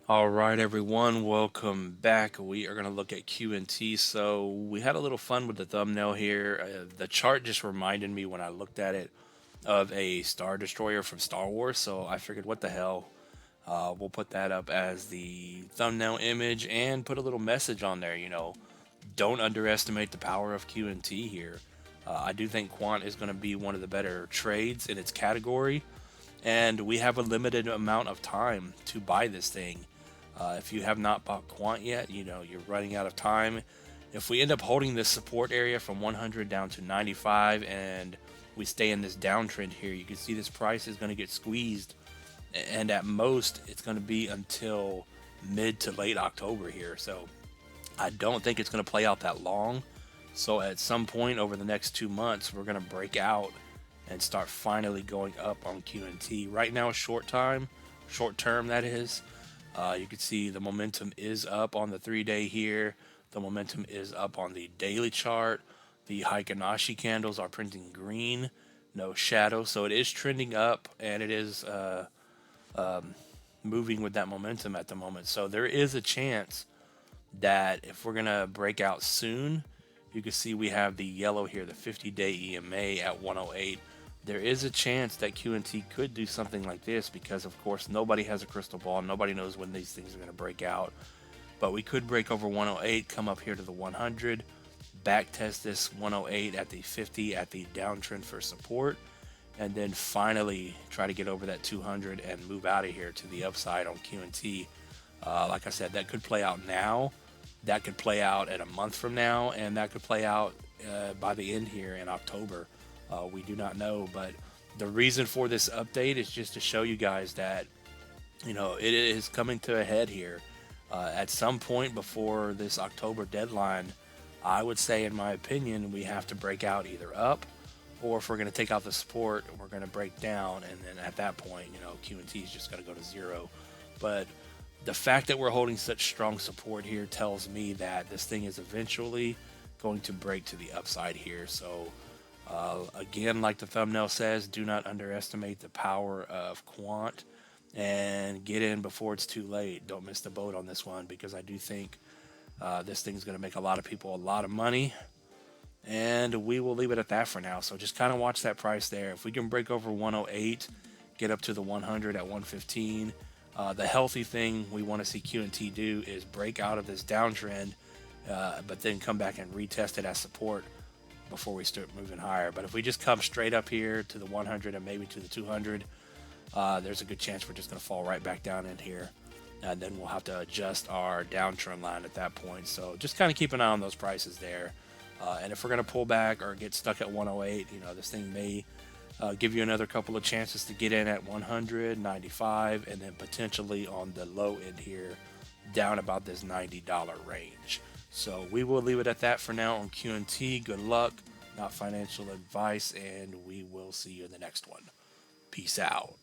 All right, everyone, welcome back. We are going to look at QNT. So we had a little fun with the thumbnail here. The chart just reminded me when I looked at it of a Star Destroyer from Star Wars. So I figured, what the hell? We'll put that up as the thumbnail image and put a little message on there. Don't underestimate the power of QNT here. I do think Quant is going to be one of the better trades in its category, and we have a limited amount of time to buy this thing. If you have not bought Quant yet, you're running out of time. If we end up holding this support area from 100 down to 95 and we stay in this downtrend here, you can see this price is going to get squeezed, and at most it's going to be until mid to late October here. So I don't think it's going to play out that long. So at some point over the next 2 months, we're going to break out and start finally going up on QNT. Right now, short term, that is. You can see the momentum is up on the 3 day here. The momentum is up on the daily chart. The Heikin candles are printing green, no shadow. So it is trending up, and it is moving with that momentum at the moment. So there is a chance that if we're going to break out soon, you can see we have the yellow here, the 50-day EMA at 108. There is a chance that QNT could do something like this because, of course, nobody has a crystal ball. Nobody knows when these things are going to break out. But we could break over 108, come up here to the 100, back test this 108 at the 50 at the downtrend for support, and then finally try to get over that 200 and move out of here to the upside on QNT. Like I said, that could play out now. That could play out at a month from now, and that could play out by the end here in October. We do not know, but the reason for this update is just to show you guys that it is coming to a head here. At some point before this October deadline, I would say, in my opinion, we have to break out either up, or if we're going to take out the support, we're going to break down, and then at that point, QNT is just going to go to zero. But the fact that we're holding such strong support here tells me that this thing is eventually going to break to the upside here. So again, like the thumbnail says, do not underestimate the power of Quant and get in before it's too late. Don't miss the boat on this one, because I do think this thing's going to make a lot of people a lot of money. And we will leave it at that for now. So just kind of watch that price there. If we can break over 108, get up to the 100 at 115. The healthy thing we want to see QNT do is break out of this downtrend, but then come back and retest it as support before we start moving higher. But if we just come straight up here to the 100 and maybe to the 200, there's a good chance we're just going to fall right back down in here. And then we'll have to adjust our downtrend line at that point. So just kind of keep an eye on those prices there. And if we're going to pull back or get stuck at 108, this thing may give you another couple of chances to get in at 100, 95, and then potentially on the low end here, down about this $90 range. So we will leave it at that for now on QNT. Good luck, not financial advice, and we will see you in the next one. Peace out.